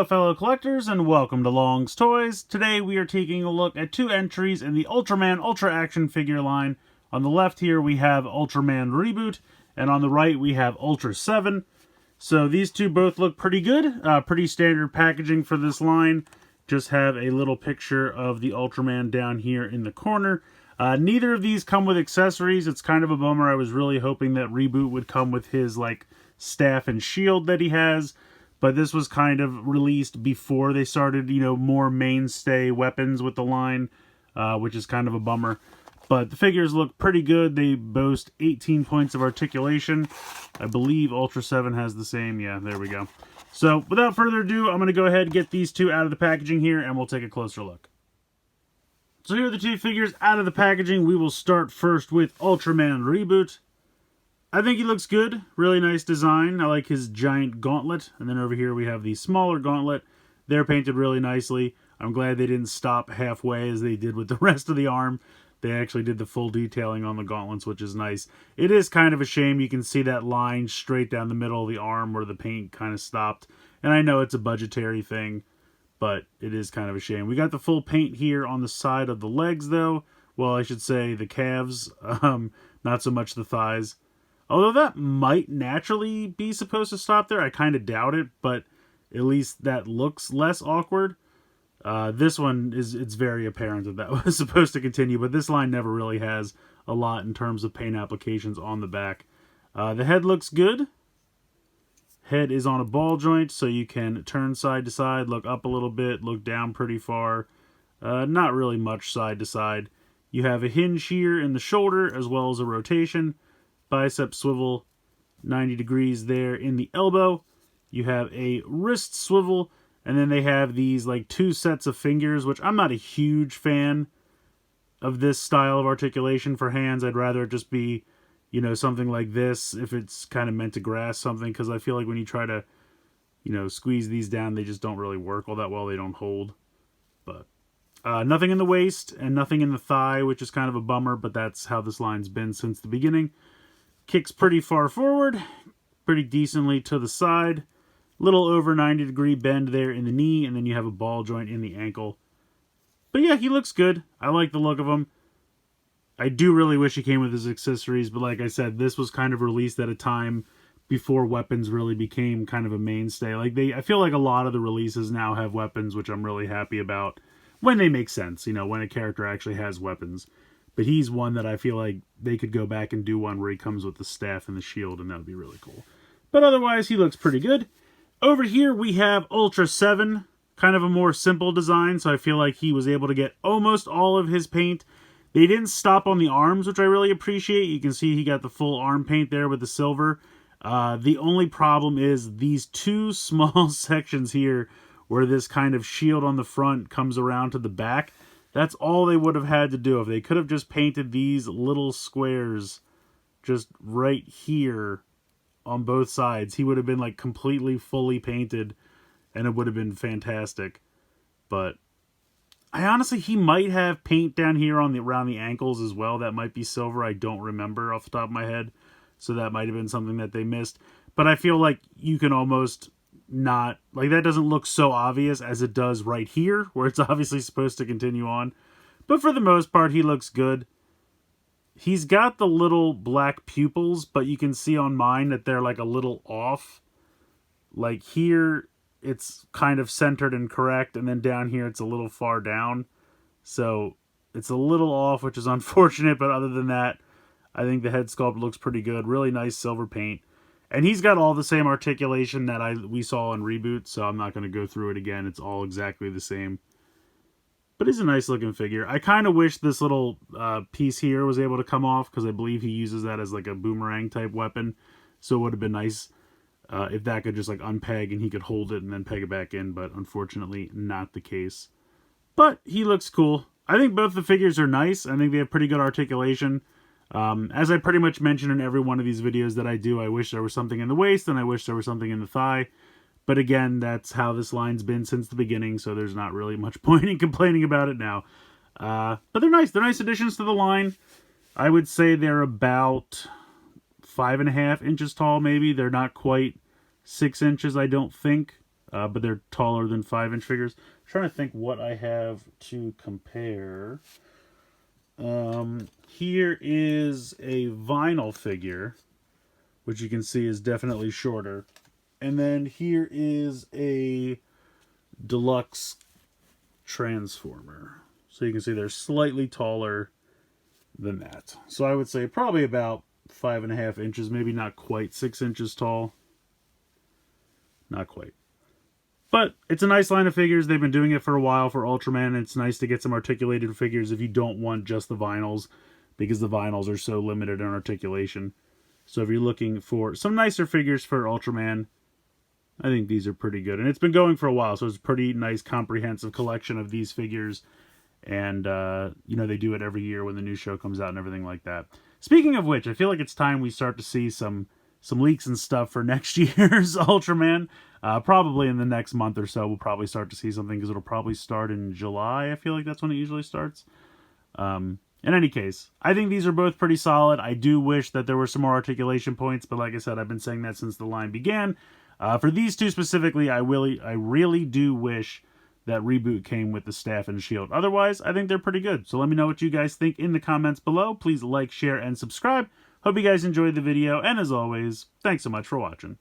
fellow collectors, and welcome to Long's Toys. Today we are taking a look at two entries in the Ultraman Ultra Action figure line. On the left here we have Ultraman Ribut, and on the right we have Ultraseven. So these two both look pretty good. Pretty standard packaging for this line. Just have a little picture of the Ultraman down here in the corner. Neither of these come with accessories. It's kind of a bummer. I was really hoping that Ribut would come with his staff and shield that he has. But this was kind of released before they started, more mainstay weapons with the line, which is kind of a bummer. But the figures look pretty good. They boast 18 points of articulation. I believe Ultraseven has the same. Yeah, there we go. So without further ado, I'm going to go ahead and get these two out of the packaging here, and we'll take a closer look. So here are the two figures out of the packaging. We will start first with Ultraman Ribut. I think he looks good. Really nice design. I like his giant gauntlet. And then over here we have the smaller gauntlet. They're painted really nicely. I'm glad they didn't stop halfway as they did with the rest of the arm. They actually did the full detailing on the gauntlets, which is nice. It is kind of a shame. You can see that line straight down the middle of the arm where the paint kind of stopped. And I know it's a budgetary thing, but it is kind of a shame. We got the full paint here on the side of the legs, though. Well, I should say the calves, not so much the thighs. Although that might naturally be supposed to stop there. I kind of doubt it, but at least that looks less awkward. This one, it's very apparent that that was supposed to continue, but this line never really has a lot in terms of paint applications on the back. The head looks good. Head is on a ball joint, so you can turn side to side, look up a little bit, look down pretty far. Not really much side to side. You have a hinge here in the shoulder, as well as a rotation. Bicep swivel 90 degrees there in the elbow. You have a wrist swivel, and then they have these two sets of fingers, which I'm not a huge fan of this style of articulation for hands. I'd rather it just be, something like this if it's kind of meant to grasp something, because I feel like when you try to, squeeze these down, they just don't really work all that well. They don't hold. But nothing in the waist and nothing in the thigh, which is kind of a bummer, but that's how this line's been since the beginning. Kicks pretty far forward, pretty decently to the side. Little over 90-degree bend there in the knee, and then you have a ball joint in the ankle. But yeah, he looks good. I like the look of him. I do really wish he came with his accessories, but like I said, this was kind of released at a time before weapons really became kind of a mainstay. I feel like a lot of the releases now have weapons, which I'm really happy about when they make sense, when a character actually has weapons. But he's one that I feel like they could go back and do one where he comes with the staff and the shield, and that would be really cool. But otherwise, he looks pretty good. Over here, we have Ultraseven, kind of a more simple design, so I feel like he was able to get almost all of his paint. They didn't stop on the arms, which I really appreciate. You can see he got the full arm paint there with the silver. The only problem is these two small sections here where this kind of shield on the front comes around to the back. That's all they would have had to do. If they could have just painted these little squares just right here on both sides, he would have been completely fully painted, and it would have been fantastic. But he might have paint down here around the ankles as well. That might be silver. I don't remember off the top of my head. So that might have been something that they missed. But I feel like you can almost not, that doesn't look so obvious as it does right here, where it's obviously supposed to continue on. But for the most part, he looks good. He's got the little black pupils, but you can see on mine that they're a little off. Here, it's kind of centered and correct, and then down here, it's a little far down. So it's a little off, which is unfortunate, but other than that, I think the head sculpt looks pretty good. Really nice silver paint. And he's got all the same articulation that we saw in Ribut, so I'm not going to go through it again. It's all exactly the same. But he's a nice looking figure. I kind of wish this little piece here was able to come off, because I believe he uses that as a boomerang type weapon. So it would have been nice if that could just unpeg and he could hold it and then peg it back in, but unfortunately not the case. But he looks cool. I think both the figures are nice. I think they have pretty good articulation. As I pretty much mentioned in every one of these videos that I do, I wish there was something in the waist and I wish there was something in the thigh. But again, that's how this line's been since the beginning, so there's not really much point in complaining about it now. But they're nice. They're nice additions to the line. I would say they're about 5.5 inches tall, maybe. They're not quite 6 inches, I don't think. but they're taller than 5-inch figures. I'm trying to think what I have to compare. Here is a vinyl figure, which you can see is definitely shorter. And then here is a deluxe Transformer. So you can see they're slightly taller than that. So I would say probably about 5.5 inches, maybe not quite 6 inches tall. Not quite. But it's a nice line of figures. They've been doing it for a while for Ultraman, and it's nice to get some articulated figures if you don't want just the vinyls, because the vinyls are so limited in articulation. So if you're looking for some nicer figures for Ultraman, I think these are pretty good. And it's been going for a while, so it's a pretty nice comprehensive collection of these figures. And, you know, they do it every year when the new show comes out and everything like that. Speaking of which, I feel like it's time we start to see some leaks and stuff for next year's Ultraman. Probably in the next month or so, we'll probably start to see something, because it'll probably start in July. I feel like that's when it usually starts. In any case, I think these are both pretty solid. I do wish that there were some more articulation points, but like I said, I've been saying that since the line began. For these two specifically, I really do wish that Reboot came with the staff and shield. Otherwise, I think they're pretty good. So let me know what you guys think in the comments below. Please like, share, and subscribe. Hope you guys enjoyed the video, and as always, thanks so much for watching.